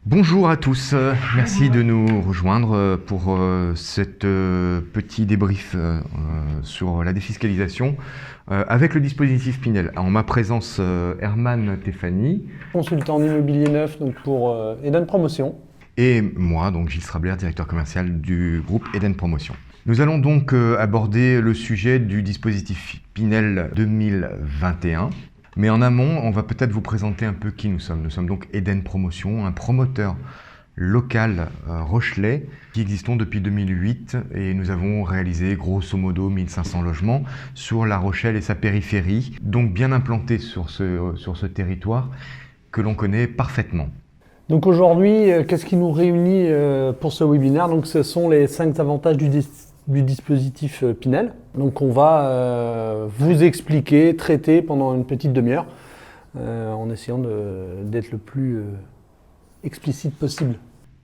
Bonjour à tous, merci de nous rejoindre pour cette petit débrief sur la défiscalisation avec le dispositif Pinel. En ma présence, Herman Tefani. Consultant en immobilier neuf donc pour Eden Promotion. Et moi, donc Gilles Strabler, directeur commercial du groupe Eden Promotion. Nous allons donc aborder le sujet du dispositif Pinel 2021. Mais en amont, on va peut-être vous présenter un peu qui nous sommes. Nous sommes donc Eden Promotion, un promoteur local rochelais qui existons depuis 2008 et nous avons réalisé grosso modo 1500 logements sur La Rochelle et sa périphérie, donc bien implantés sur ce territoire que l'on connaît parfaitement. Donc aujourd'hui, qu'est-ce qui nous réunit pour ce webinaire? Donc ce sont les 5 avantages du dispositif Pinel. Donc on va vous expliquer, traiter pendant une petite demi-heure en essayant d'être le plus explicite possible.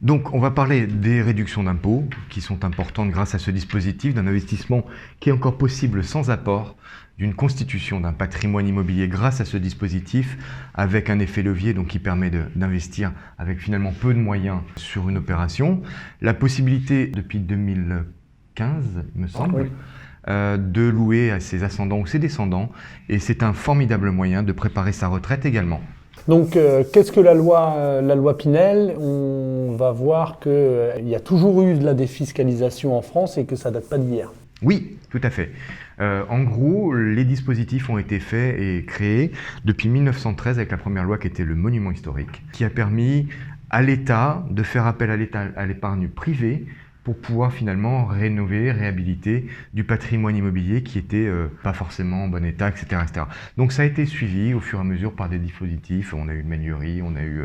Donc on va parler des réductions d'impôts qui sont importantes grâce à ce dispositif, d'un investissement qui est encore possible sans apport, d'une constitution d'un patrimoine immobilier grâce à ce dispositif avec un effet levier donc qui permet d'investir avec finalement peu de moyens sur une opération. La possibilité depuis 2015, il me semble, de louer à ses ascendants ou ses descendants, et c'est un formidable moyen de préparer sa retraite également. Donc qu'est-ce que la loi Pinel? On va voir qu'il y a toujours eu de la défiscalisation en France et que ça ne date pas d'hier. Oui, tout à fait. En gros, les dispositifs ont été faits et créés depuis 1913 avec la première loi qui était le monument historique, qui a permis à l'État de faire appel à l'épargne privée pour pouvoir finalement rénover, réhabiliter du patrimoine immobilier qui était pas forcément en bon état, etc., etc. Donc ça a été suivi au fur et à mesure par des dispositifs. On a eu le Magnerie, on a eu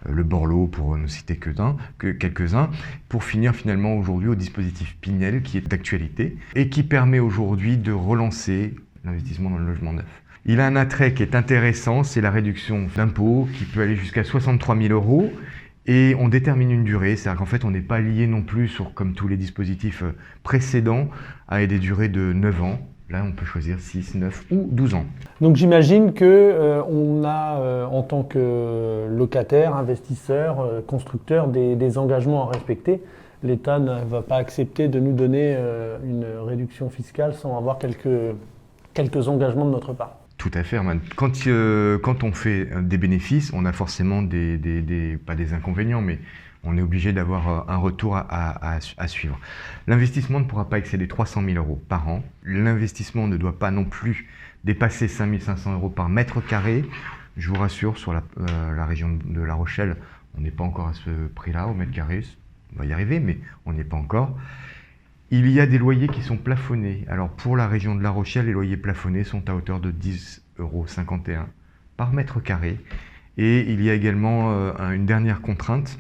le Borloo pour ne citer que quelques-uns, pour finir finalement aujourd'hui au dispositif Pinel qui est d'actualité et qui permet aujourd'hui de relancer l'investissement dans le logement neuf. Il a un attrait qui est intéressant, c'est la réduction d'impôts qui peut aller jusqu'à 63 000 €. Et on détermine une durée, c'est-à-dire qu'en fait on n'est pas lié non plus, comme tous les dispositifs précédents, à des durées de 9 ans. Là on peut choisir 6, 9 ou 12 ans. Donc j'imagine qu'on a en tant que locataire, investisseur, constructeur des engagements à respecter. L'État ne va pas accepter de nous donner une réduction fiscale sans avoir quelques engagements de notre part. Tout à fait, Herman. Quand on fait des bénéfices, on a forcément pas des inconvénients, mais on est obligé d'avoir un retour à suivre. L'investissement ne pourra pas excéder 300 000 € par an. L'investissement ne doit pas non plus dépasser 5 500 € par mètre carré. Je vous rassure, sur la région de La Rochelle, on n'est pas encore à ce prix-là, au mètre carré. On va y arriver, mais on n'y est pas encore. Il y a des loyers qui sont plafonnés. Alors pour la région de La Rochelle, les loyers plafonnés sont à hauteur de 10,51 € par mètre carré. Et il y a également une dernière contrainte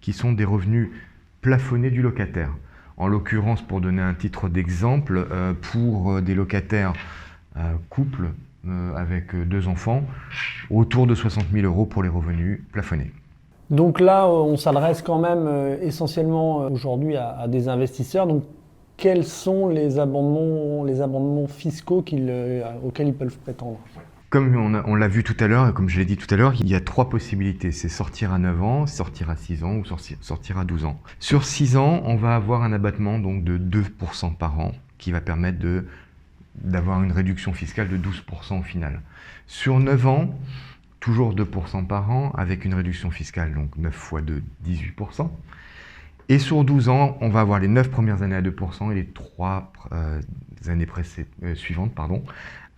qui sont des revenus plafonnés du locataire. En l'occurrence, pour donner un titre d'exemple, pour des locataires couples avec 2 enfants, autour de 60 000 € pour les revenus plafonnés. Donc là, on s'adresse quand même essentiellement aujourd'hui à des investisseurs. Donc, quels sont les abondements fiscaux auxquels ils peuvent prétendre? Comme on l'a vu tout à l'heure, et comme je l'ai dit tout à l'heure, il y a 3 possibilités. C'est sortir à 9 ans, sortir à 6 ans ou sortir à 12 ans. Sur 6 ans, on va avoir un abattement donc, de 2% par an qui va permettre d'avoir une réduction fiscale de 12% au final. Sur 9 ans, toujours 2% par an, avec une réduction fiscale, donc 9 fois 2, 18%. Et sur 12 ans, on va avoir les 9 premières années à 2% et les 3 années suivantes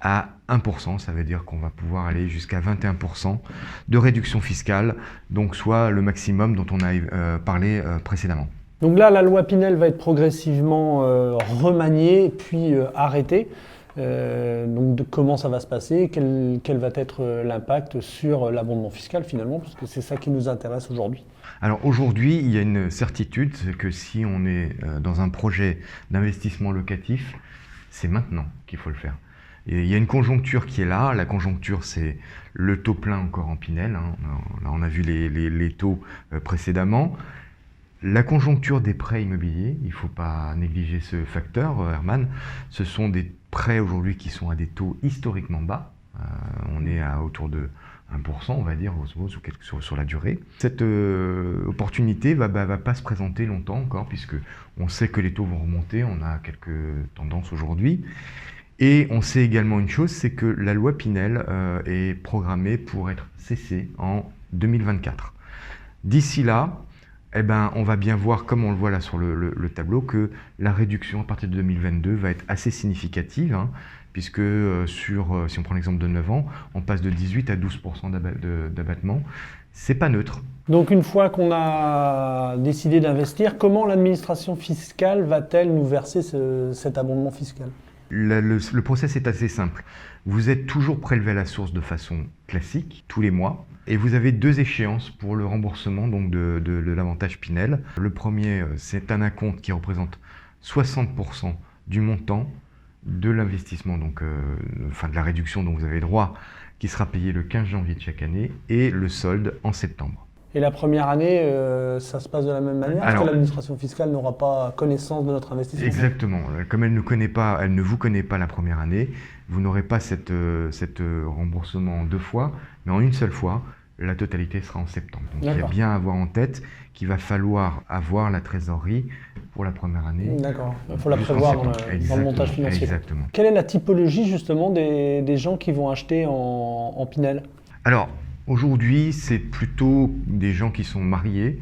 à 1%. Ça veut dire qu'on va pouvoir aller jusqu'à 21% de réduction fiscale, donc soit le maximum dont on a parlé précédemment. Donc là, la loi Pinel va être progressivement remaniée puis arrêtée. Donc comment ça va se passer, quel va être l'impact sur l'abondement fiscal finalement, parce que c'est ça qui nous intéresse aujourd'hui. Alors aujourd'hui, il y a une certitude, c'est que si on est dans un projet d'investissement locatif, c'est maintenant qu'il faut le faire. Et il y a une conjoncture qui est là, la conjoncture c'est le taux plein encore en Pinel, hein. Là on a vu les taux précédemment. La conjoncture des prêts immobiliers, il ne faut pas négliger ce facteur, Herman. Ce sont des prêts aujourd'hui qui sont à des taux historiquement bas. On est autour de 1%, on va dire, sur la durée. Cette opportunité va pas se présenter longtemps encore, puisque on sait que les taux vont remonter, on a quelques tendances aujourd'hui. Et on sait également une chose, c'est que la loi Pinel est programmée pour être cessée en 2024. D'ici là, on va bien voir, comme on le voit là sur le tableau, que la réduction à partir de 2022 va être assez significative, hein, puisque si on prend l'exemple de 9 ans, on passe de 18 à 12% d'abattement. C'est pas neutre. Donc une fois qu'on a décidé d'investir, comment l'administration fiscale va-t-elle nous verser cet abondement fiscal ? Le process est assez simple. Vous êtes toujours prélevé à la source de façon classique, tous les mois, et vous avez 2 échéances pour le remboursement donc de l'avantage Pinel. Le premier, c'est un acompte qui représente 60% du montant de l'investissement, donc de la réduction dont vous avez droit, qui sera payé le 15 janvier de chaque année, et le solde en septembre. Et la première année, ça se passe de la même manière, parce que l'administration fiscale n'aura pas connaissance de notre investissement. Exactement. Comme elle ne vous connaît pas la première année, vous n'aurez pas cet remboursement en 2 fois, mais en une seule fois, la totalité sera en septembre. Donc il y a bien à avoir en tête qu'il va falloir avoir la trésorerie pour la première année. D'accord, il faut la prévoir dans le montage financier. Exactement. Quelle est la typologie justement des gens qui vont acheter en Pinel ? Alors, aujourd'hui, c'est plutôt des gens qui sont mariés.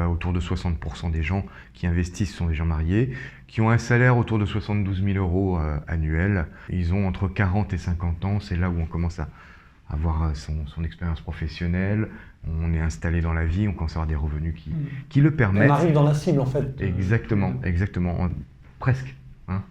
Autour de 60% des gens qui investissent sont des gens mariés, qui ont un salaire autour de 72 000 euros annuels. Ils ont entre 40 et 50 ans, c'est là où on commence à avoir son expérience professionnelle, on est installé dans la vie, on commence à avoir des revenus qui le permettent. On arrive dans la cible en fait. Exactement, presque. Hein.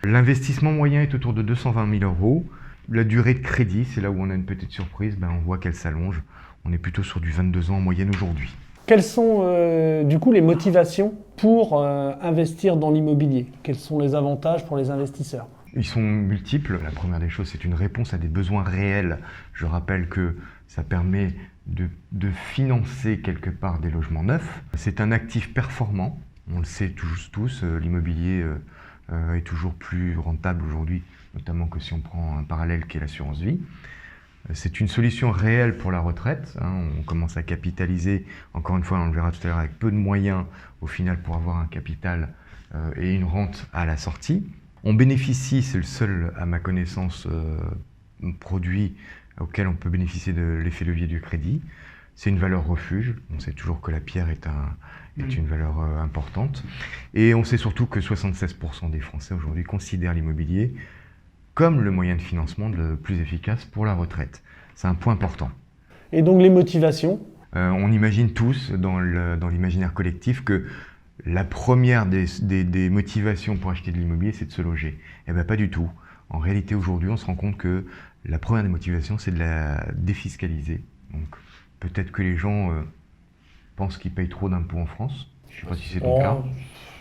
L'investissement moyen est autour de 220 000 euros. La durée de crédit, c'est là où on a une petite surprise, on voit qu'elle s'allonge. On est plutôt sur du 22 ans en moyenne aujourd'hui. Quelles sont du coup les motivations pour investir dans l'immobilier ? Quels sont les avantages pour les investisseurs ? Ils sont multiples. La première des choses, c'est une réponse à des besoins réels. Je rappelle que ça permet de financer quelque part des logements neufs. C'est un actif performant. On le sait tous, l'immobilier est toujours plus rentable aujourd'hui, notamment que si on prend un parallèle qui est l'assurance vie. C'est une solution réelle pour la retraite. On commence à capitaliser, encore une fois, on le verra tout à l'heure, avec peu de moyens au final pour avoir un capital et une rente à la sortie. On bénéficie, c'est le seul à ma connaissance produit auquel on peut bénéficier de l'effet levier du crédit. C'est une valeur refuge. On sait toujours que la pierre est une valeur importante. Et on sait surtout que 76% des Français aujourd'hui considèrent l'immobilier comme le moyen de financement le plus efficace pour la retraite. C'est un point important. Et donc les motivations ? On imagine tous dans l'imaginaire collectif que la première des motivations pour acheter de l'immobilier, c'est de se loger. Eh bien, pas du tout. En réalité, aujourd'hui, on se rend compte que la première des motivations, c'est de la défiscaliser. Donc, peut-être que les gens pensent qu'ils payent trop d'impôts en France. Je ne sais pas si c'est ton cas.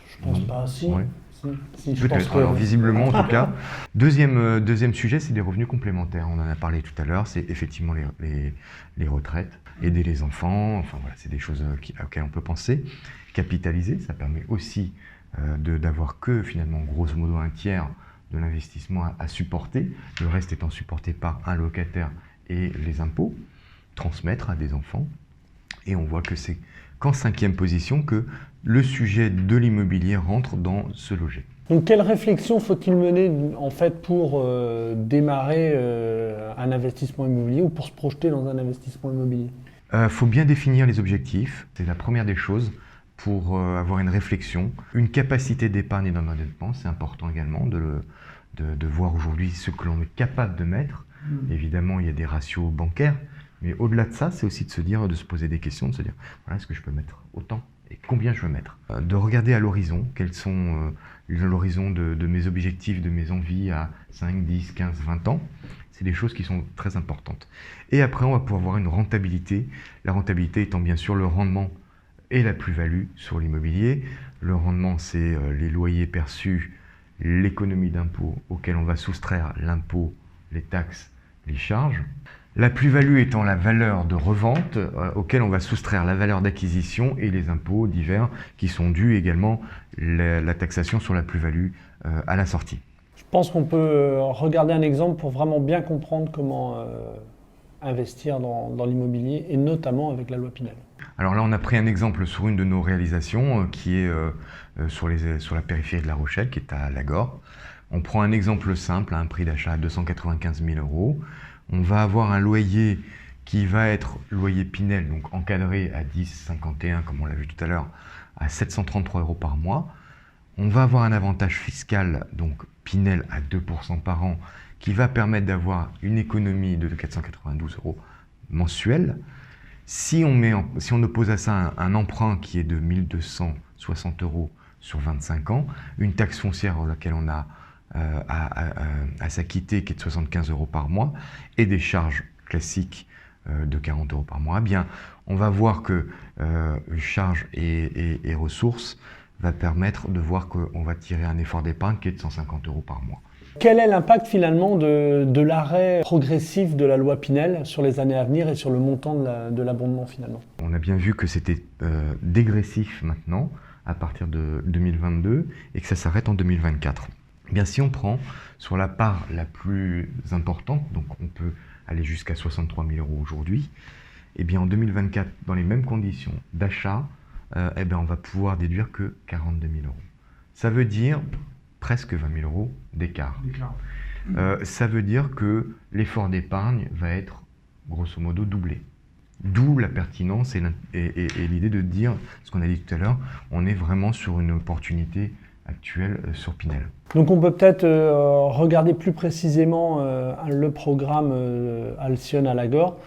Je pense pas. Si. Ouais. Si, peut-être, alors visiblement en tout cas. Deuxième sujet, c'est des revenus complémentaires. On en a parlé tout à l'heure, c'est effectivement les retraites, aider les enfants, enfin voilà, c'est des choses auxquelles on peut penser. Capitaliser, ça permet aussi d'avoir que finalement grosso modo un tiers de l'investissement à supporter, le reste étant supporté par un locataire et les impôts, transmettre à des enfants. Et on voit que c'est qu'en 5e position que le sujet de l'immobilier rentre dans se loger. Donc quelle réflexion faut-il mener en fait pour démarrer un investissement immobilier ou pour se projeter dans un investissement immobilier ? Faut bien définir les objectifs, c'est la première des choses pour avoir une réflexion. Une capacité d'épargne et d'endettement, c'est important également de voir aujourd'hui ce que l'on est capable de mettre. Évidemment, il y a des ratios bancaires, mais au-delà de ça, c'est aussi de se poser des questions, de se dire, voilà, est-ce que je peux mettre autant et combien je veux mettre ? De regarder à l'horizon, quels sont l'horizon de mes objectifs, de mes envies à 5, 10, 15, 20 ans. C'est des choses qui sont très importantes. Et après, on va pouvoir avoir une rentabilité. La rentabilité étant bien sûr le rendement et la plus-value sur l'immobilier. Le rendement, c'est les loyers perçus, l'économie d'impôt auquel on va soustraire l'impôt, les taxes, les charges. La plus-value étant la valeur de revente auquel on va soustraire la valeur d'acquisition et les impôts divers qui sont dus également la taxation sur la plus-value à la sortie. Je pense qu'on peut regarder un exemple pour vraiment bien comprendre investir dans l'immobilier et notamment avec la loi Pinel. Alors là, on a pris un exemple sur une de nos réalisations qui est sur la périphérie de La Rochelle, qui est à Lagor. On prend un exemple simple, un prix d'achat à 295 000 €. On va avoir un loyer qui va être loyer Pinel, donc encadré à 10,51 comme on l'a vu tout à l'heure, à 733 € par mois. On va avoir un avantage fiscal, donc Pinel à 2% par an, qui va permettre d'avoir une économie de 492 € mensuels. Si on oppose à ça un emprunt qui est de 1260 € sur 25 ans, une taxe foncière à laquelle on a à s'acquitter qui est de 75 € par mois et des charges classiques de 40 € par mois, eh bien, on va voir que charges et ressources va permettre de voir qu'on va tirer un effort d'épargne qui est de 150 € par mois. Quel est l'impact finalement de l'arrêt progressif de la loi Pinel sur les années à venir et sur le montant de l'abondement finalement? On a bien vu que c'était dégressif maintenant à partir de 2022 et que ça s'arrête en 2024. Eh bien, si on prend sur la part la plus importante, donc on peut aller jusqu'à 63 000 € aujourd'hui, eh bien en 2024, dans les mêmes conditions d'achat, eh bien on va pouvoir déduire que 42 000 €. Ça veut dire presque 20 000 € d'écart. Ça veut dire que l'effort d'épargne va être grosso modo doublé. D'où la pertinence et l'idée de dire, ce qu'on a dit tout à l'heure, on est vraiment sur une opportunité actuelle sur Pinel. Donc on peut peut-être regarder plus précisément le programme Alcyon à Lagor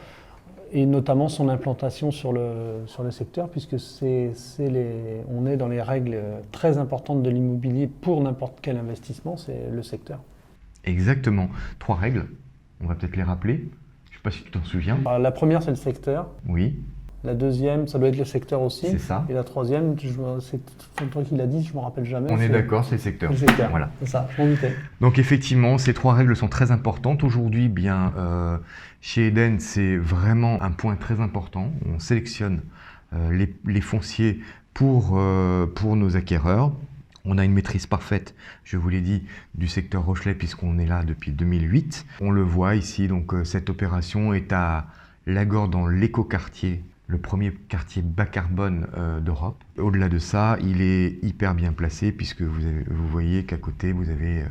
et notamment son implantation sur le secteur, puisque on est dans les règles très importantes de l'immobilier pour n'importe quel investissement, c'est le secteur. Exactement. 3 règles, on va peut-être les rappeler. Je ne sais pas si tu t'en souviens. Alors, la première, c'est le secteur. Oui. La deuxième, ça doit être le secteur aussi. C'est ça. Et la troisième, c'est toi qui l'as dit, je ne me rappelle jamais. On est d'accord, c'est le secteur. Le secteur, voilà. C'est ça, je m'en doutais. Donc effectivement, ces 3 règles sont très importantes. Aujourd'hui, bien, chez Eden, c'est vraiment un point très important. On sélectionne les fonciers pour nos acquéreurs. On a une maîtrise parfaite, je vous l'ai dit, du secteur Rochelet puisqu'on est là depuis 2008. On le voit ici, donc cette opération est à Lagor dans l'écoquartier, le premier quartier bas carbone d'Europe. Au-delà de ça, il est hyper bien placé puisque vous voyez qu'à côté, vous avez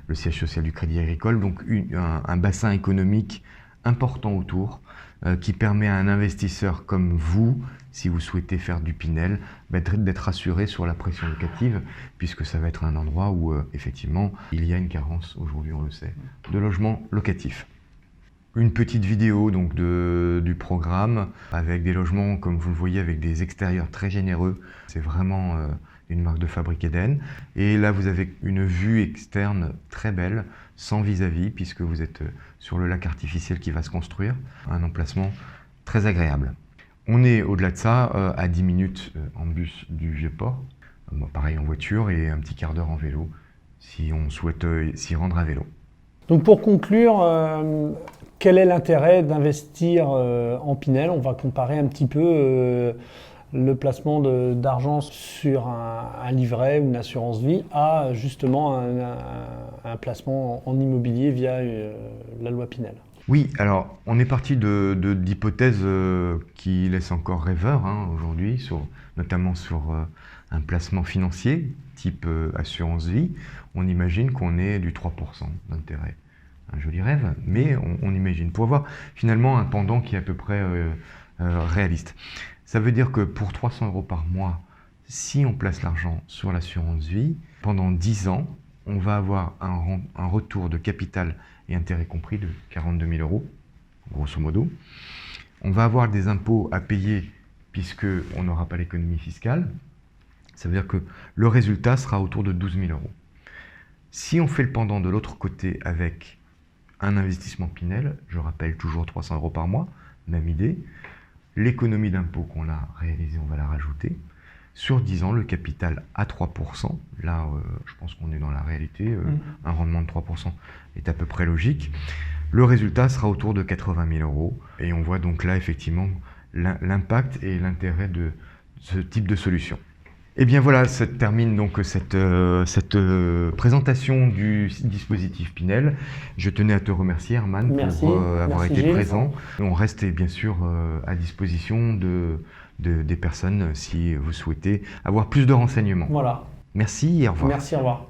le siège social du Crédit Agricole, donc un bassin économique important autour qui permet à un investisseur comme vous, si vous souhaitez faire du Pinel, d'être rassuré sur la pression locative puisque ça va être un endroit où effectivement il y a une carence, aujourd'hui on le sait, de logements locatifs. Une petite vidéo donc du programme avec des logements comme vous le voyez avec des extérieurs très généreux. C'est vraiment une marque de fabrique Eden. Et là vous avez une vue externe très belle, sans vis-à-vis puisque vous êtes sur le lac artificiel qui va se construire. Un emplacement très agréable. On est au-delà de ça à 10 minutes en bus du Vieux-Port. Pareil en voiture et un petit quart d'heure en vélo si on souhaite s'y rendre à vélo. Donc pour conclure, quel est l'intérêt d'investir en Pinel? On va comparer un petit peu le placement d'argent sur un livret ou une assurance vie à justement un placement en immobilier via la loi Pinel. Oui, alors on est parti d'hypothèses qui laissent encore rêveur aujourd'hui, notamment sur un placement financier type assurance vie. On imagine qu'on est du 3% d'intérêt. Un joli rêve, mais on imagine. Pour avoir finalement un pendant qui est à peu près réaliste. Ça veut dire que pour 300 € par mois, si on place l'argent sur l'assurance vie, pendant 10 ans, on va avoir un retour de capital et intérêt compris de 42 000 €, grosso modo. On va avoir des impôts à payer puisqu'on n'aura pas l'économie fiscale. Ça veut dire que le résultat sera autour de 12 000 €. Si on fait le pendant de l'autre côté avec un investissement Pinel, je rappelle toujours 300 € par mois, même idée, l'économie d'impôt qu'on a réalisée, on va la rajouter. Sur 10 ans, le capital à 3%, là je pense qu'on est dans la réalité, un rendement de 3% est à peu près logique. Le résultat sera autour de 80 000 € et on voit donc là effectivement l'impact et l'intérêt de ce type de solution. Eh bien voilà, ça termine donc cette présentation du dispositif Pinel. Je tenais à te remercier Herman Merci. pour avoir Merci, été Gilles. présent. On reste bien sûr à disposition des personnes si vous souhaitez avoir plus de renseignements. Voilà. Merci et au revoir. Merci, au revoir.